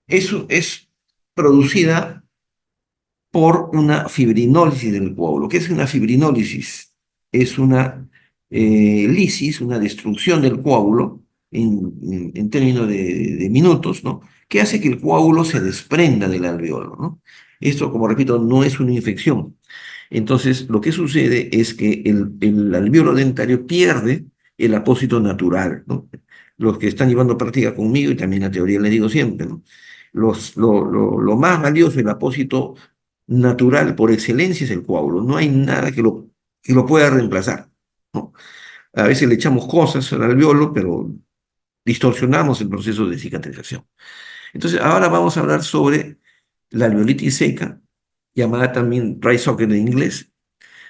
Eso es producida por una fibrinólisis del coágulo. ¿Qué es una fibrinólisis? Es una lisis, una destrucción del coágulo en términos de minutos, ¿no? Que hace que el coágulo se desprenda del alveolo, ¿no? Esto, como repito, no es una infección. Entonces, lo que sucede es que el alveolo dentario pierde el apósito natural, ¿no? Los que están llevando práctica conmigo, y también la teoría les digo siempre, ¿no? Lo más valioso, el apósito natural por excelencia es el coágulo. No hay nada que lo pueda reemplazar, ¿no? A veces le echamos cosas al alveolo, pero distorsionamos el proceso de cicatrización. Entonces, ahora vamos a hablar sobre la alveolitis seca, llamada también dry socket en inglés,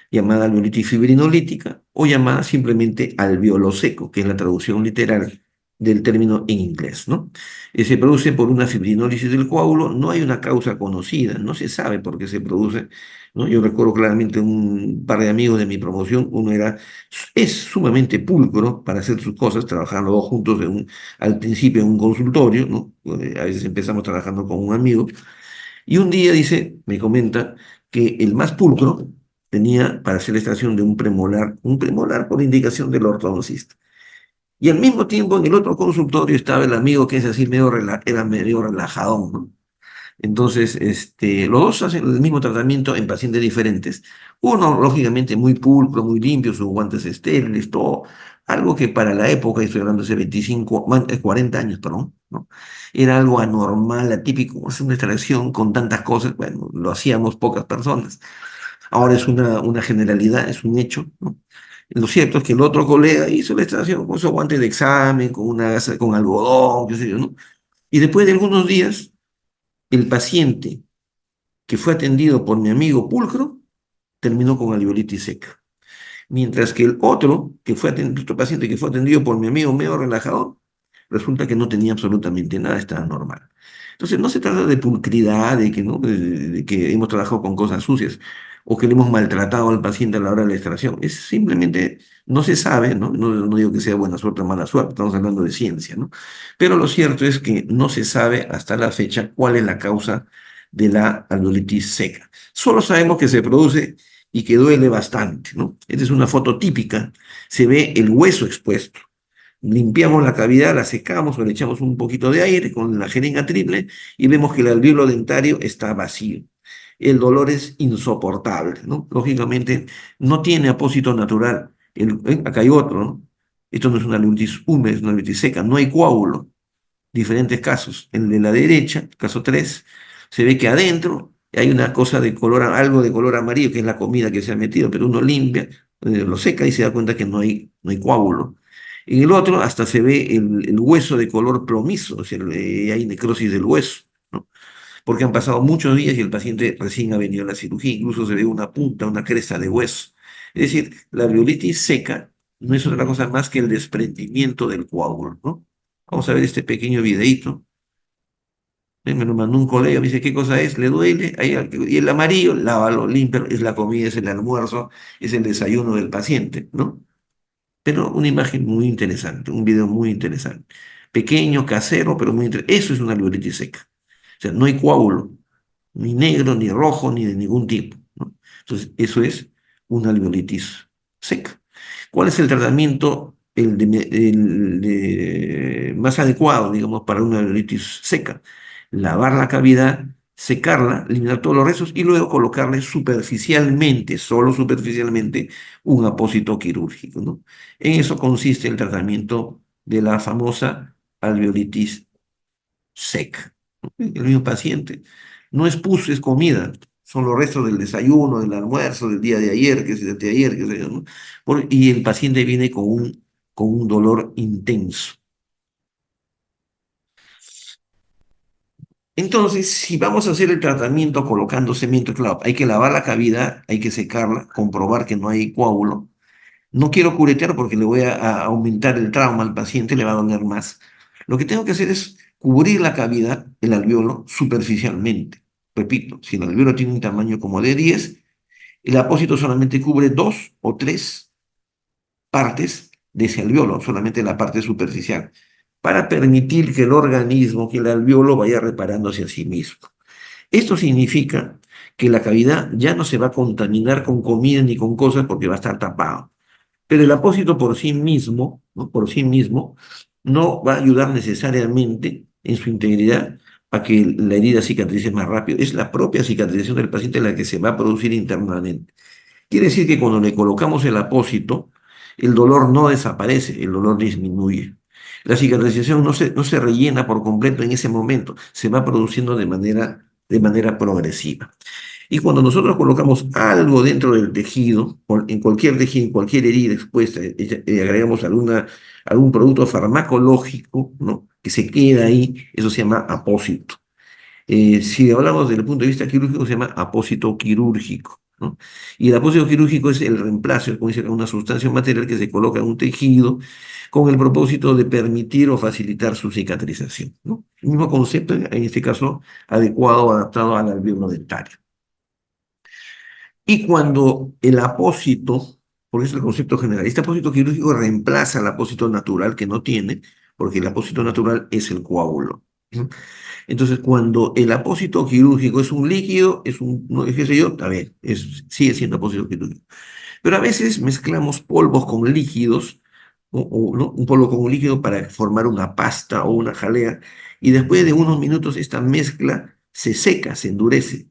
llamada alveolitis fibrinolítica o llamada simplemente alveolo seco, que es la traducción literal del término en inglés, ¿no? Se produce por una fibrinólisis del coágulo, no hay una causa conocida, no se sabe por qué se produce, ¿no? Yo recuerdo claramente un par de amigos de mi promoción, es sumamente pulcro para hacer sus cosas, trabajando los dos juntos al principio en un consultorio, ¿no? A veces empezamos trabajando con un amigo, y un día dice, me comenta, que el más pulcro tenía para hacer la extracción de un premolar por indicación del ortodoncista. Y al mismo tiempo en el otro consultorio estaba el amigo que es así era medio relajadón, ¿no? Entonces, los dos hacen el mismo tratamiento en pacientes diferentes. Uno, lógicamente, muy pulcro, muy limpio, sus guantes estériles, todo. Algo que para la época, y estoy hablando hace 40 años, perdón, ¿no? Era algo anormal, atípico, hacer una extracción con tantas cosas. Bueno, lo hacíamos pocas personas. Ahora es una generalidad, es un hecho, ¿no? Lo cierto es que el otro colega hizo la extracción con esos guantes de examen, con algodón, qué sé yo, ¿no? Y después de algunos días, el paciente que fue atendido por mi amigo Pulcro terminó con alveolitis seca. Mientras que el otro paciente que fue atendido por mi amigo medio relajador, resulta que no tenía absolutamente nada, estaba normal. Entonces, no se trata de pulcridad, de que, ¿no? de que hemos trabajado con cosas sucias o que le hemos maltratado al paciente a la hora de la extracción. Es simplemente, no se sabe, ¿no? No digo que sea buena suerte o mala suerte, estamos hablando de ciencia, ¿no? Pero lo cierto es que no se sabe hasta la fecha cuál es la causa de la alveolitis seca. Solo sabemos que se produce y que duele bastante, ¿no? Esta es una foto típica, se ve el hueso expuesto. Limpiamos la cavidad, la secamos o le echamos un poquito de aire con la jeringa triple y vemos que el alvéolo dentario está vacío. El dolor es insoportable, ¿no? Lógicamente no tiene apósito natural. Acá hay otro, ¿no? Esto no es una alveolitis húmeda, es una alveolitis seca, no hay coágulo. Diferentes casos. En el de la derecha, caso 3 se ve que adentro hay una cosa de color, algo de color amarillo, que es la comida que se ha metido, pero uno limpia, lo seca y se da cuenta que no hay coágulo. En el otro hasta se ve el hueso de color plomizo, o sea, hay necrosis del hueso, ¿no? Porque han pasado muchos días y el paciente recién ha venido a la cirugía, incluso se ve una punta, una cresta de hueso. Es decir, la alveolitis seca no es otra cosa más que el desprendimiento del coágulo, ¿no? Vamos a ver este pequeño videíto. Me lo mandó un colega, me dice, ¿qué cosa es? ¿Le duele? Y el amarillo, lávalo, limpio, es la comida, es el almuerzo, es el desayuno del paciente, ¿no? Pero una imagen muy interesante, un video muy interesante. Pequeño, casero, pero muy interesante. Eso es una alveolitis seca. O sea, no hay coágulo, ni negro, ni rojo, ni de ningún tipo, ¿no? Entonces, eso es una alveolitis seca. ¿Cuál es el tratamiento más adecuado, digamos, para una alveolitis seca? Lavar la cavidad, secarla, eliminar todos los restos y luego colocarle superficialmente, solo superficialmente, un apósito quirúrgico, ¿no? En eso consiste el tratamiento de la famosa alveolitis seca. El mismo paciente. No es pus, es comida. Son los restos del desayuno, del almuerzo, del día de ayer, que es de ayer, qué sé yo, ¿no? Y el paciente viene con un dolor intenso. Entonces, si vamos a hacer el tratamiento colocando cemento, claro, hay que lavar la cavidad, hay que secarla, comprobar que no hay coágulo. No quiero curetear porque le voy a aumentar el trauma al paciente, le va a doler más. Lo que tengo que hacer es cubrir la cavidad, el alveolo, superficialmente. Repito, si el alveolo tiene un tamaño como de 10, el apósito solamente cubre 2 o 3 partes de ese alveolo, solamente la parte superficial. para permitir que el organismo, que el alveolo vaya reparándose a sí mismo. Esto significa que la cavidad ya no se va a contaminar con comida ni con cosas porque va a estar tapado. Pero el apósito por sí mismo, ¿no? Por sí mismo, no va a ayudar necesariamente en su integridad a que la herida cicatrice más rápido. Es la propia cicatrización del paciente la que se va a producir internamente. Quiere decir que cuando le colocamos el apósito, el dolor no desaparece, el dolor disminuye. La cicatrización no se rellena por completo en ese momento, se va produciendo de manera progresiva. Y cuando nosotros colocamos algo dentro del tejido, en cualquier tejido, en cualquier herida expuesta, agregamos algún producto farmacológico, ¿no? Que se queda ahí, eso se llama apósito. Si hablamos desde el punto de vista quirúrgico, se llama apósito quirúrgico, ¿no? Y el apósito quirúrgico es el reemplazo, como dice, una sustancia material que se coloca en un tejido con el propósito de permitir o facilitar su cicatrización, ¿no? El mismo concepto, en este caso, adecuado o adaptado al alvéolo dentario. Y cuando el apósito, porque es el concepto general, este apósito quirúrgico reemplaza el apósito natural que no tiene, porque el apósito natural es el coágulo. ¿No? Entonces, cuando el apósito quirúrgico es un líquido, no, qué sé yo, a ver, sigue siendo apósito quirúrgico. Pero a veces mezclamos polvos con líquidos, ¿no? Un polvo con un líquido para formar una pasta o una jalea, y después de unos minutos esta mezcla se seca, se endurece.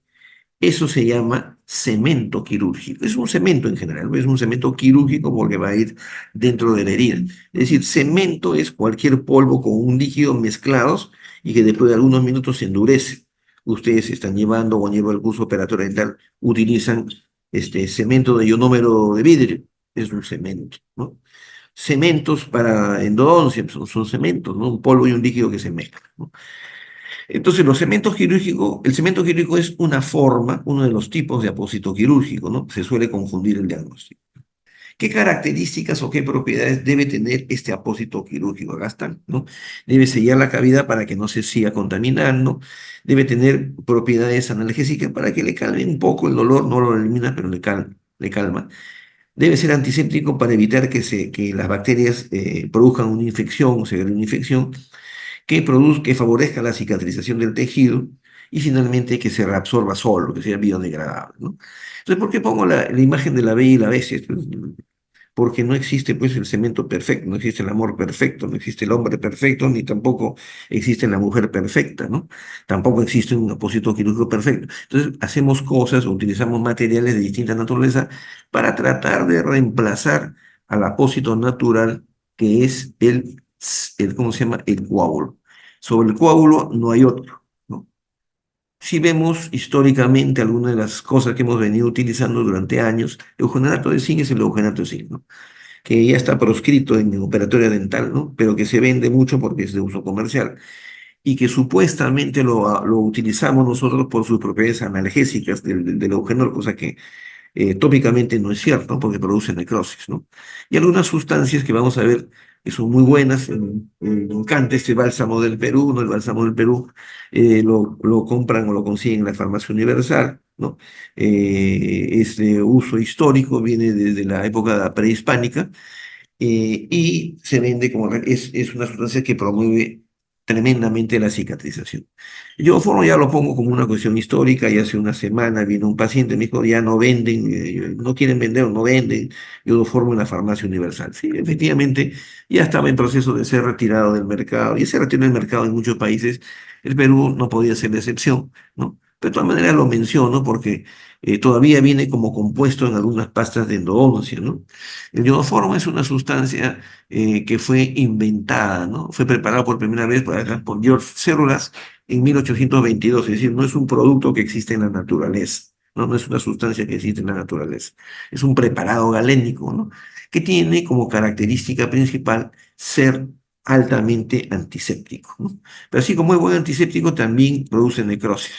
Eso se llama cemento quirúrgico. Es un cemento en general, es un cemento quirúrgico porque va a ir dentro de la herida. Es decir, cemento es cualquier polvo con un líquido mezclados y que después de algunos minutos se endurece. Ustedes están llevando o han llevado el curso operatorio dental, utilizan cemento de ionómero de vidrio, es un cemento, ¿no? Cementos para endodoncia son cementos, ¿no? Un polvo y un líquido que se mezclan, ¿no? Entonces, los cementos quirúrgicos, el cemento quirúrgico es una forma, uno de los tipos de apósito quirúrgico, ¿no? Se suele confundir el diagnóstico. ¿Qué características o qué propiedades debe tener este apósito quirúrgico? Acá están, ¿no? Debe sellar la cavidad para que no se siga contaminando, debe tener propiedades analgésicas para que le calme un poco el dolor, no lo elimina, pero le calma. Debe ser antiséptico para evitar que las bacterias produzcan una infección o se haga una infección que favorezca la cicatrización del tejido y finalmente que se reabsorba solo, que sea biodegradable, ¿no? Entonces, ¿por qué pongo la imagen de la B y la bestia? Pues, porque no existe pues el cemento perfecto, no existe el amor perfecto, no existe el hombre perfecto, ni tampoco existe la mujer perfecta, ¿no? Tampoco existe un apósito quirúrgico perfecto. Entonces, hacemos cosas o utilizamos materiales de distinta naturaleza para tratar de reemplazar al apósito natural que es ¿cómo se llama? El coágulo. Sobre el coágulo no hay otro, ¿no? Si vemos históricamente algunas de las cosas que hemos venido utilizando durante años, eugenato de zinc es el eugenato de zinc, ¿no? Que ya está proscrito en operatoria dental, ¿no? Pero que se vende mucho porque es de uso comercial y que supuestamente lo utilizamos nosotros por sus propiedades analgésicas del eugenol, cosa que tópicamente no es cierto, ¿no? Porque produce necrosis, ¿no? Y algunas sustancias que vamos a ver que son muy buenas, me encanta este bálsamo del Perú, ¿no? El bálsamo del Perú lo compran o lo consiguen en la farmacia universal, ¿no? Es de uso histórico, viene desde la época prehispánica y se vende es una sustancia que promueve tremendamente la cicatrización. Yo formo ya lo pongo como una cuestión histórica y hace una semana vino un paciente, me dijo, ya no venden, no quieren vender o no venden, yo lo formo en la farmacia universal. Sí, efectivamente, ya estaba en proceso de ser retirado del mercado y se retiró del mercado en muchos países, el Perú no podía ser la excepción, ¿no? Pero de todas maneras lo menciono porque todavía viene como compuesto en algunas pastas de endodoncia, ¿no? El iodoformo es una sustancia que fue inventada, ¿no? Fue preparado por primera vez por George Células en 1822, es decir, no es un producto que existe en la naturaleza, ¿no? No es una sustancia que existe en la naturaleza, es un preparado galénico, ¿no? Que tiene como característica principal ser altamente antiséptico, ¿no? Pero así como es buen antiséptico, también produce necrosis.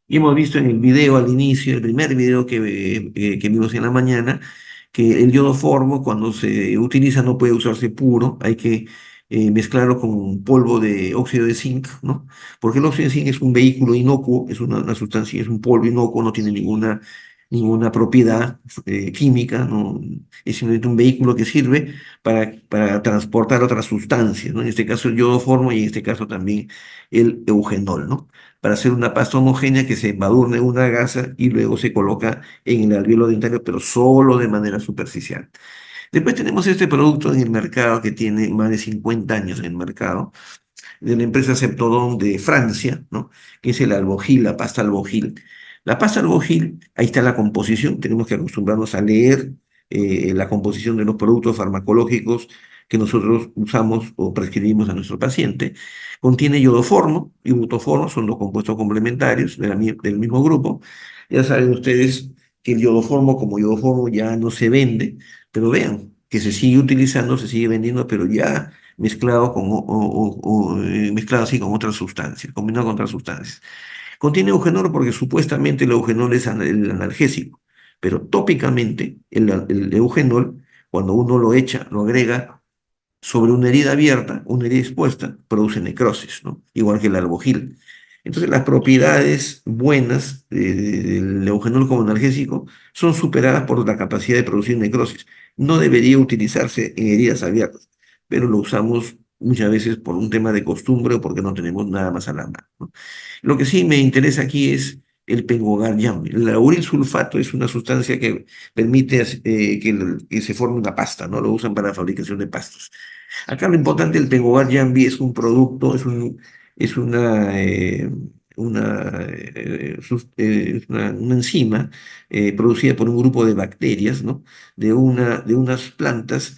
Y hemos visto en el video al inicio, el primer video que vimos en la mañana, que el iodoformo cuando se utiliza no puede usarse puro, hay que mezclarlo con un polvo de óxido de zinc, ¿no? Porque el óxido de zinc es un vehículo inocuo, es una sustancia, es un polvo inocuo, no tiene ninguna propiedad química, ¿no? Es simplemente un vehículo que sirve para transportar otras sustancias, ¿no? En este caso el iodoformo y en este caso también el eugenol, ¿no? Para hacer una pasta homogénea que se embadurne en una gasa y luego se coloca en el alvéolo dentario, pero solo de manera superficial. Después tenemos este producto en el mercado que tiene más de 50 años en el mercado, de la empresa Septodon de Francia, ¿no? Que es el albogil, la pasta albogil. La pasta albogil, ahí está la composición, tenemos que acostumbrarnos a leer la composición de los productos farmacológicos que nosotros usamos o prescribimos a nuestro paciente. Contiene iodoformo y butoformo, son dos compuestos complementarios del mismo grupo. Ya saben ustedes que el iodoformo como iodoformo ya no se vende, pero vean que se sigue utilizando, se sigue vendiendo, pero ya mezclado mezclado así con otras sustancias, combinado con otras sustancias. Contiene eugenol porque supuestamente el eugenol es el analgésico, pero tópicamente el eugenol, cuando uno lo echa, lo agrega sobre una herida abierta, una herida expuesta, produce necrosis, ¿no? Igual que el albogil. Entonces, las propiedades buenas del eugenol como analgésico son superadas por la capacidad de producir necrosis. No debería utilizarse en heridas abiertas, pero lo usamos muchas veces por un tema de costumbre o porque no tenemos nada más a la mano, ¿no? Lo que sí me interesa aquí es el pengogar yambi. El lauril sulfato es una sustancia que permite que se forme una pasta, ¿no? Lo usan para la fabricación de pastas. Acá lo importante del Tegobar Jambi es un producto, es una enzima producida por un grupo de bacterias, ¿no? De unas plantas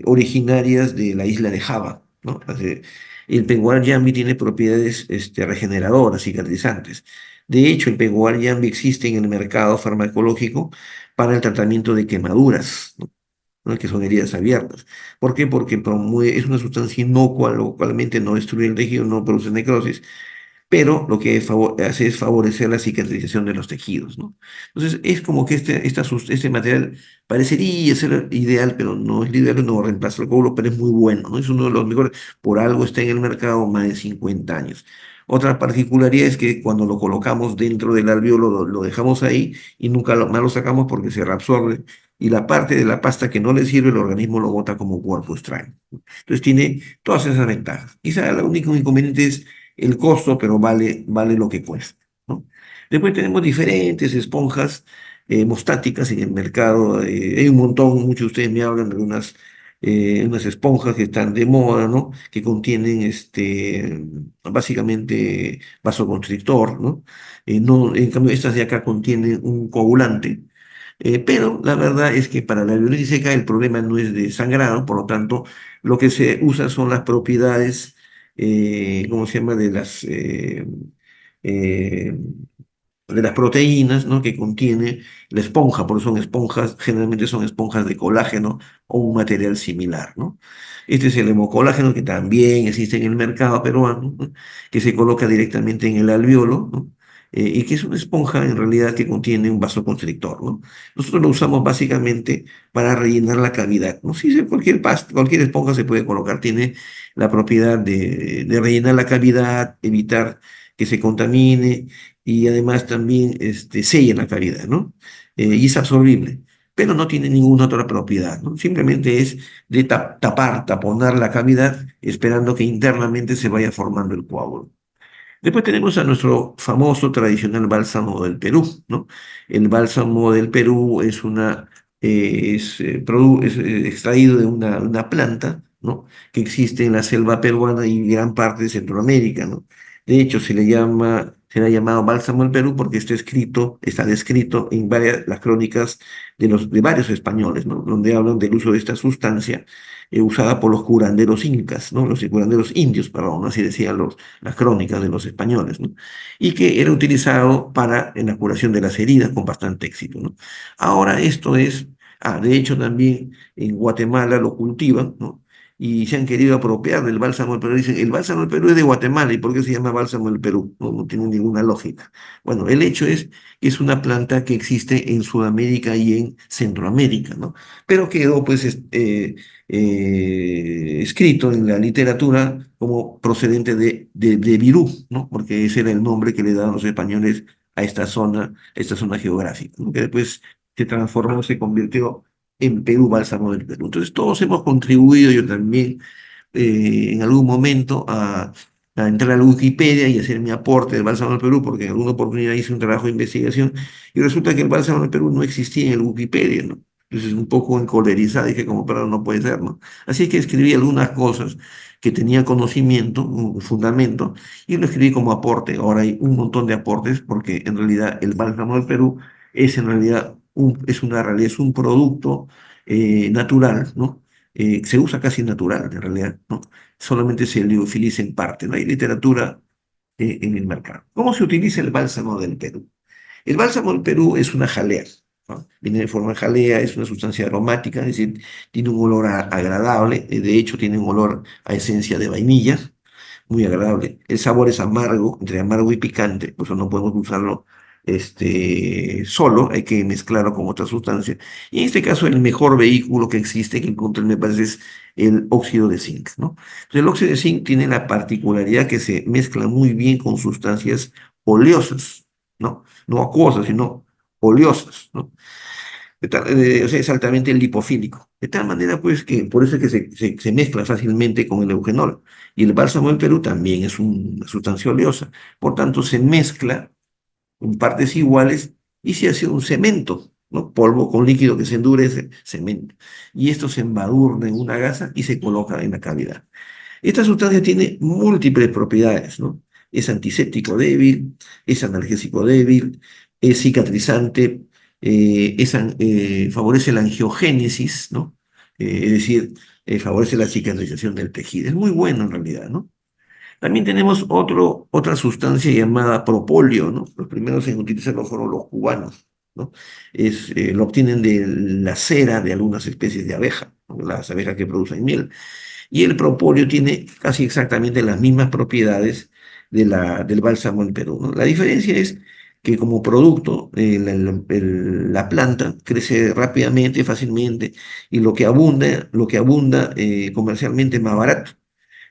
originarias de la isla de Java, ¿no? El Penguar Jambi tiene propiedades regeneradoras, cicatrizantes. De hecho, el Penguar Jambi existe en el mercado farmacológico para el tratamiento de quemaduras, ¿no? ¿No? Que son heridas abiertas. ¿Por qué? Porque es una sustancia inocua, localmente no destruye el tejido, no produce necrosis, pero lo que hace es favorecer la cicatrización de los tejidos, ¿no? Entonces, es como que este material parecería ser ideal, pero no es ideal, no reemplaza el cobre, pero es muy bueno, ¿no? Es uno de los mejores, por algo está en el mercado más de 50 años. Otra particularidad es que cuando lo colocamos dentro del alvéolo, lo dejamos ahí y nunca más lo sacamos porque se reabsorbe y la parte de la pasta que no le sirve, el organismo lo bota como cuerpo extraño. Entonces tiene todas esas ventajas. Quizá el único inconveniente es el costo, pero vale lo que cuesta, ¿no? Después tenemos diferentes esponjas hemostáticas en el mercado. Hay un montón, muchos de ustedes me hablan de unas esponjas que están de moda, ¿no? Que contienen básicamente vasoconstrictor, ¿no? No, en cambio, estas de acá contienen un coagulante. Pero la verdad es que para la violencia seca el problema no es de sangrado, por lo tanto, lo que se usa son las propiedades, ¿cómo se llama?, eh, de las proteínas, ¿no? Que contiene la esponja, por eso son esponjas, generalmente son esponjas de colágeno o un material similar, ¿no? Este es el hemocolágeno que también existe en el mercado peruano, ¿no? Que se coloca directamente en el alvéolo, ¿no? Y que es una esponja en realidad que contiene un vasoconstrictor, ¿no? Nosotros lo usamos básicamente para rellenar la cavidad, ¿no? Sí, cualquier esponja se puede colocar, tiene la propiedad de rellenar la cavidad, evitar que se contamine y además también sella la cavidad, ¿no? Y es absorbible, pero no tiene ninguna otra propiedad, ¿no? Simplemente es de taponar la cavidad, esperando que internamente se vaya formando el coágulo. Después tenemos a nuestro famoso tradicional bálsamo del Perú, ¿no? El bálsamo del Perú es extraído de una planta, ¿no? Que existe en la selva peruana y gran parte de Centroamérica, ¿no? De hecho, se le ha llamado bálsamo del Perú porque está descrito en las crónicas de varios españoles, ¿no? Donde hablan del uso de esta sustancia usada por los curanderos incas, ¿no? Los curanderos indios, perdón, ¿no? Así decían las crónicas de los españoles, ¿no? Y que era utilizado en la curación de las heridas con bastante éxito, ¿no? Ahora de hecho también en Guatemala lo cultivan, ¿no? Y se han querido apropiar del bálsamo del Perú. Dicen, el bálsamo del Perú es de Guatemala, ¿y por qué se llama bálsamo del Perú? No, no tiene ninguna lógica. Bueno, el hecho es que es una planta que existe en Sudamérica y en Centroamérica, ¿no? Pero quedó, pues, escrito en la literatura como procedente de Virú, ¿no? Porque ese era el nombre que le daban los españoles esta zona geográfica, ¿no? Que después se transformó, se convirtió en Perú, Bálsamo del Perú. Entonces todos hemos contribuido, yo también, en algún momento a entrar a la Wikipedia y hacer mi aporte del Bálsamo del Perú, porque en alguna oportunidad hice un trabajo de investigación y resulta que el Bálsamo del Perú no existía en el Wikipedia, ¿no? Entonces, un poco encolerizada, dije, como, pero no puede ser, ¿no? Así que escribí algunas cosas que tenía conocimiento, un fundamento, y lo escribí como aporte. Ahora hay un montón de aportes, porque en realidad el Bálsamo del Perú es en realidad es un producto natural, ¿no? Se usa casi natural, en realidad, ¿no? Solamente se liofiliza en parte, no hay literatura en el mercado. ¿Cómo se utiliza el bálsamo del Perú? El bálsamo del Perú es una jalea, ¿no? Viene de forma de jalea, es una sustancia aromática, es decir, tiene un olor agradable, de hecho tiene un olor a esencia de vainilla, muy agradable. El sabor es amargo, entre amargo y picante, por eso no podemos usarlo solo, hay que mezclarlo con otra sustancia. Y en este caso el mejor vehículo que existe, que encontré, me parece, es el óxido de zinc, ¿no? Entonces, el óxido de zinc tiene la particularidad que se mezcla muy bien con sustancias oleosas, ¿no? No acuosas, sino oleosas, ¿no? O sea, es altamente lipofílico. De tal manera, pues, que por eso es que se mezcla fácilmente con el eugenol. Y el bálsamo del Perú también es una sustancia oleosa. Por tanto, se mezcla en partes iguales y se hace un cemento, ¿no? Polvo con líquido que se endurece, cemento. Y esto se embadurna en una gasa y se coloca en la cavidad. Esta sustancia tiene múltiples propiedades, ¿no? Es antiséptico débil, es analgésico débil, es cicatrizante, favorece la angiogénesis, ¿no? Es decir, favorece la cicatrización del tejido. Es muy bueno en realidad, ¿no? También tenemos otra sustancia llamada propóleo, ¿no? Los primeros en utilizarlo fueron los cubanos, ¿no? Lo obtienen de la cera de algunas especies de abeja, ¿no? Las abejas que producen miel. Y el propóleo tiene casi exactamente las mismas propiedades del bálsamo en Perú, ¿no? La diferencia es que como producto la planta crece rápidamente, fácilmente, y lo que abunda comercialmente es más barato.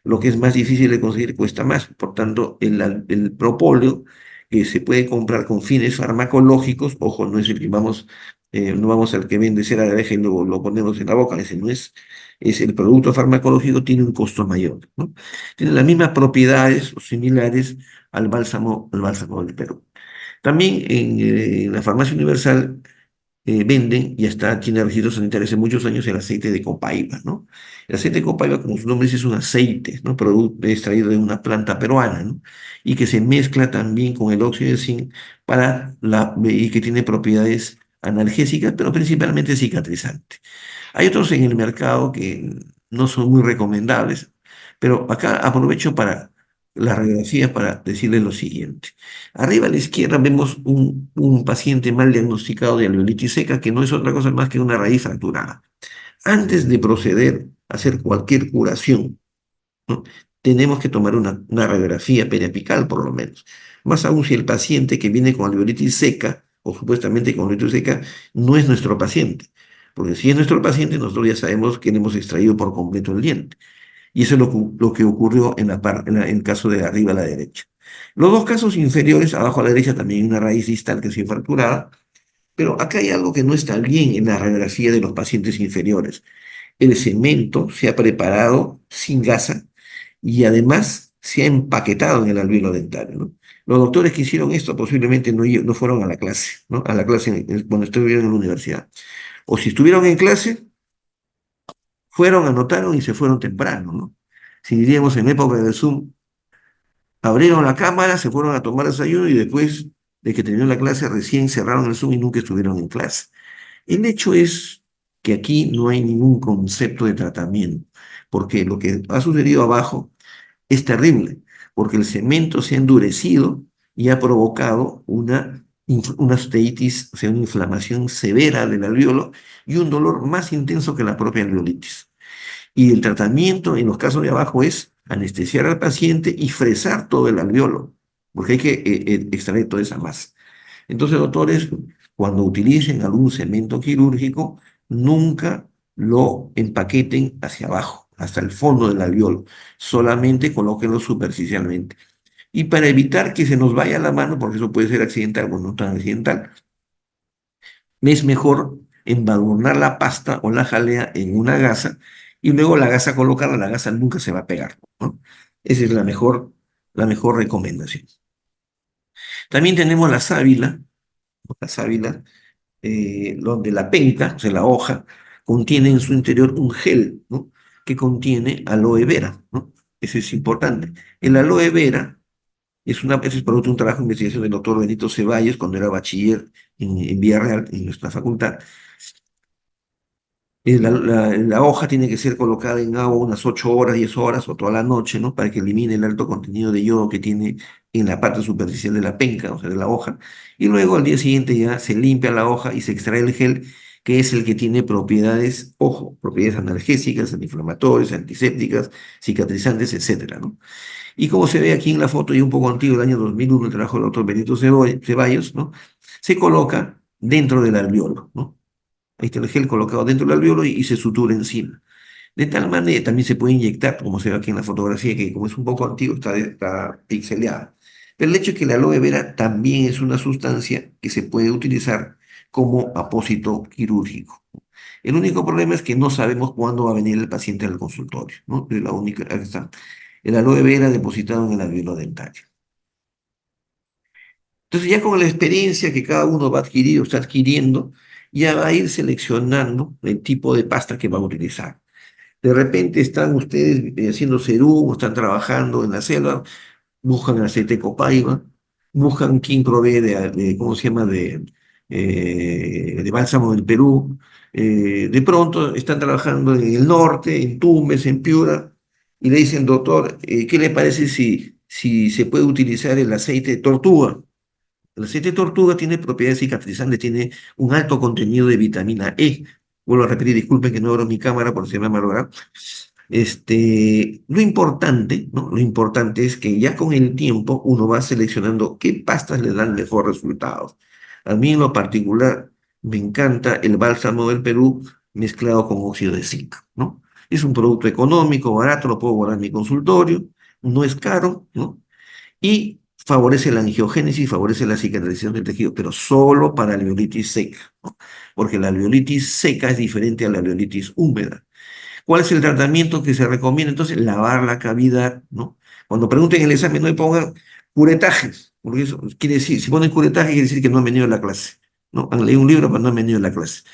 Lo que es más difícil de conseguir cuesta más. Por tanto, el propóleo que se puede comprar con fines farmacológicos, ojo, no es el que no vamos al que vende cera de abeja y luego lo ponemos en la boca, ese no es, es el producto farmacológico, tiene un costo mayor, ¿no? Tiene las mismas propiedades o similares al bálsamo del Perú. También en la farmacia universal venden, y hasta tiene registros sanitarios hace muchos años, el aceite de copaiba, ¿no? El aceite de copaiba, como su nombre dice, es un aceite, ¿no? Producto extraído de una planta peruana, ¿no? Y que se mezcla también con el óxido de zinc y que tiene propiedades analgésicas, pero principalmente cicatrizantes. Hay otros en el mercado que no son muy recomendables, pero acá aprovecho para la radiografía para decirles lo siguiente. Arriba a la izquierda vemos un paciente mal diagnosticado de alveolitis seca, que no es otra cosa más que una raíz fracturada. Antes de proceder a hacer cualquier curación, ¿no? Tenemos que tomar una radiografía periapical, por lo menos. Más aún si el paciente que viene con alveolitis seca, o supuestamente con alveolitis seca, no es nuestro paciente. Porque si es nuestro paciente, nosotros ya sabemos que le hemos extraído por completo el diente. Y eso es lo que ocurrió en el caso de arriba a la derecha. Los dos casos inferiores, abajo a la derecha también hay una raíz distal que se fracturada, pero acá hay algo que no está bien en la radiografía de los pacientes inferiores. El cemento se ha preparado sin gasa y además se ha empaquetado en el alvéolo dentario, ¿no? Los doctores que hicieron esto posiblemente no fueron a la clase, ¿no? A la clase cuando estuvieron en la universidad. O si estuvieron en clase, fueron, anotaron y se fueron temprano, ¿no? Si diríamos en época del Zoom, abrieron la cámara, se fueron a tomar desayuno y después de que terminó la clase recién cerraron el Zoom y nunca estuvieron en clase. El hecho es que aquí no hay ningún concepto de tratamiento, porque lo que ha sucedido abajo es terrible, porque el cemento se ha endurecido y ha provocado una osteitis, o sea, una inflamación severa del alvéolo y un dolor más intenso que la propia alveolitis. Y el tratamiento en los casos de abajo es anestesiar al paciente y fresar todo el alvéolo, porque hay que extraer toda esa masa. Entonces, doctores, cuando utilicen algún cemento quirúrgico, nunca lo empaqueten hacia abajo, hasta el fondo del alvéolo. Solamente colóquenlo superficialmente. Y para evitar que se nos vaya la mano, porque eso puede ser accidental o no tan accidental, es mejor embadurnar la pasta o la jalea en una gasa y luego la gasa colocarla, la gasa nunca se va a pegar, ¿no? Esa es la mejor recomendación. También tenemos la sábila, donde la penca, o sea, la hoja, contiene en su interior un gel, ¿no? Que contiene aloe vera, ¿no? Eso es importante. El aloe vera ese es producto de un trabajo de investigación del doctor Benito Ceballos cuando era bachiller en Villarreal, en nuestra facultad. La hoja tiene que ser colocada en agua unas 8 horas, 10 horas o toda la noche, ¿no? Para que elimine el alto contenido de yodo que tiene en la parte superficial de la penca, o sea, de la hoja. Y luego al día siguiente ya se limpia la hoja y se extrae el gel, que es el que tiene propiedades, ojo, propiedades analgésicas, antiinflamatorias, antisépticas, cicatrizantes, etcétera, ¿no? Y como se ve aquí en la foto, y un poco antiguo, del año 2001, el trabajo del doctor Benito Ceballos, ¿no? Se coloca dentro del alveolo, ¿no? Ahí está el gel colocado dentro del alveolo y se sutura encima. De tal manera, también se puede inyectar, como se ve aquí en la fotografía, que como es un poco antiguo, está pixeleada. Pero el hecho es que la aloe vera también es una sustancia que se puede utilizar como apósito quirúrgico. El único problema es que no sabemos cuándo va a venir el paciente al consultorio, ¿no? Es la única, ahí está. El aloe vera depositado en el alveolo dentario. Entonces ya con la experiencia que cada uno va a adquirir o está adquiriendo, ya va a ir seleccionando el tipo de pasta que va a utilizar. De repente están ustedes haciendo serum, o están trabajando en la selva, buscan aceite de copaiba, buscan quién provee ¿cómo se llama?, de bálsamo del Perú. De pronto están trabajando en el norte, en Tumbes, en Piura, y le dicen, doctor, ¿qué le parece si se puede utilizar el aceite de tortuga? El aceite de tortuga tiene propiedades cicatrizantes, tiene un alto contenido de vitamina E. Vuelvo a repetir, disculpen que no abro mi cámara por si me va a malograr. Lo importante, ¿no? Lo importante es que ya con el tiempo uno va seleccionando qué pastas le dan mejor resultados. A mí en lo particular me encanta el bálsamo del Perú mezclado con óxido de zinc, ¿no? Es un producto económico, barato, lo puedo guardar en mi consultorio, no es caro, ¿no? Y favorece la angiogénesis, favorece la cicatrización del tejido, pero solo para la alveolitis seca, ¿no? Porque la alveolitis seca es diferente a la alveolitis húmeda. ¿Cuál es el tratamiento que se recomienda? Entonces, lavar la cavidad, ¿no? Cuando pregunten en el examen, no me pongan curetajes, porque eso quiere decir, si ponen curetaje, quiere decir que no han venido a la clase, ¿no? Han leído un libro, pero no han venido a la clase.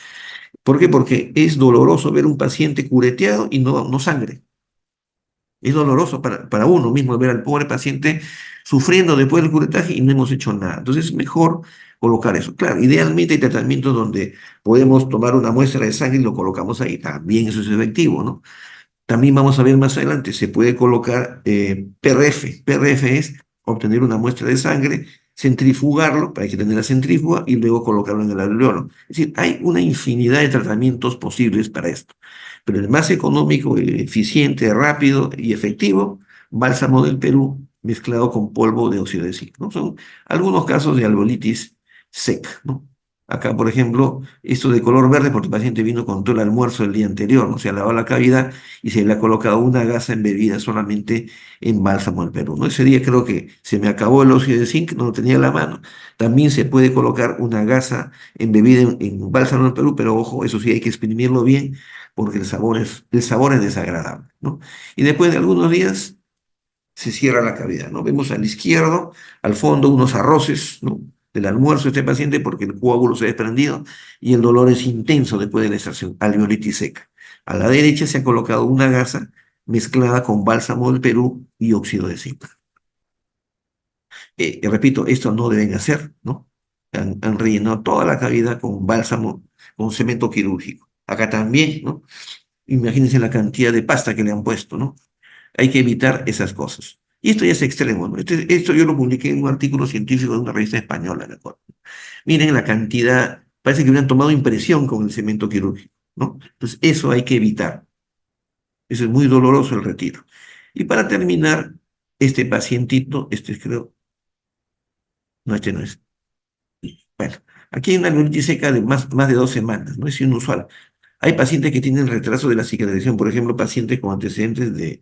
¿Por qué? Porque es doloroso ver un paciente cureteado y no sangre. Es doloroso para uno mismo ver al pobre paciente sufriendo después del curetaje y no hemos hecho nada. Entonces es mejor colocar eso. Claro, idealmente hay tratamientos donde podemos tomar una muestra de sangre y lo colocamos ahí. También eso es efectivo, ¿no? También vamos a ver más adelante, se puede colocar PRF. PRF es obtener una muestra de sangre, centrifugarlo, para que tener la centrífuga, y luego colocarlo en el alveolo. Es decir, hay una infinidad de tratamientos posibles para esto. Pero el más económico, eficiente, rápido y efectivo, bálsamo del Perú mezclado con polvo de óxido de zinc, ¿no? Son algunos casos de alveolitis seca, ¿no? Acá, por ejemplo, esto de color verde porque el paciente vino con todo el almuerzo el día anterior, ¿no? Se ha lavado la cavidad y se le ha colocado una gasa embebida solamente en bálsamo del Perú, ¿no? Ese día creo que se me acabó el óxido de zinc, no lo tenía en la mano. También se puede colocar una gasa embebida en bálsamo del Perú, pero ojo, eso sí hay que exprimirlo bien porque el sabor es desagradable, ¿no? Y después de algunos días se cierra la cavidad, ¿no? Vemos al izquierdo, al fondo, unos arroces, ¿no? Del almuerzo de este paciente porque el coágulo se ha desprendido y el dolor es intenso después de la extracción, alveolitis seca. A la derecha se ha colocado una gasa mezclada con bálsamo del Perú y óxido de zinc. Y repito, esto no deben hacer, ¿no? Han rellenado toda la cavidad con bálsamo, con cemento quirúrgico. Acá también, ¿no? Imagínense la cantidad de pasta que le han puesto, ¿no? Hay que evitar esas cosas. Y esto ya es extremo, ¿no? Esto yo lo publiqué en un artículo científico de una revista española, ¿de acuerdo? Miren la cantidad, parece que hubieran tomado impresión con el cemento quirúrgico, ¿no? Entonces, eso hay que evitar. Eso es muy doloroso el retiro. Y para terminar, este pacientito, este creo, no, este no es. Bueno, aquí hay una neuritis seca de más de 2 semanas, no es inusual. Hay pacientes que tienen retraso de la cicatrización, por ejemplo, pacientes con antecedentes de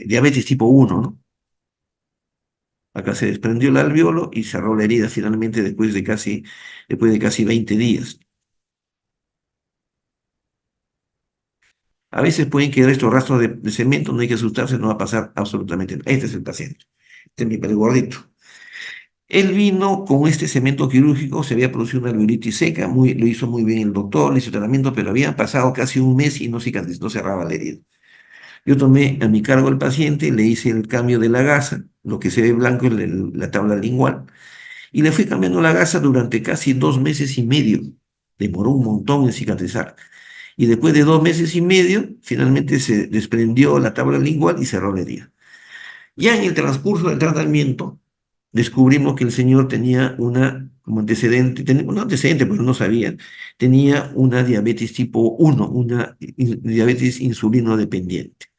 diabetes tipo 1, ¿no? Acá se desprendió el alveolo y cerró la herida finalmente después de casi 20 días. A veces pueden quedar estos rastros de cemento, no hay que asustarse, no va a pasar absolutamente nada. Este es el paciente, este es mi perro gordito. Él vino con este cemento quirúrgico, se había producido una alveolitis seca, lo hizo muy bien el doctor, le hizo tratamiento, pero había pasado casi un mes y no cicatrizó, no cerraba la herida. Yo tomé a mi cargo al paciente, le hice el cambio de la gasa, lo que se ve blanco es la tabla lingual, y le fui cambiando la gasa durante casi 2 meses y medio. Demoró un montón en cicatrizar. Y después de 2 meses y medio, finalmente se desprendió la tabla lingual y cerró la herida. Ya en el transcurso del tratamiento, descubrimos que el señor tenía como antecedente, un antecedente, pero no sabían, tenía una diabetes tipo 1, una diabetes insulino dependiente.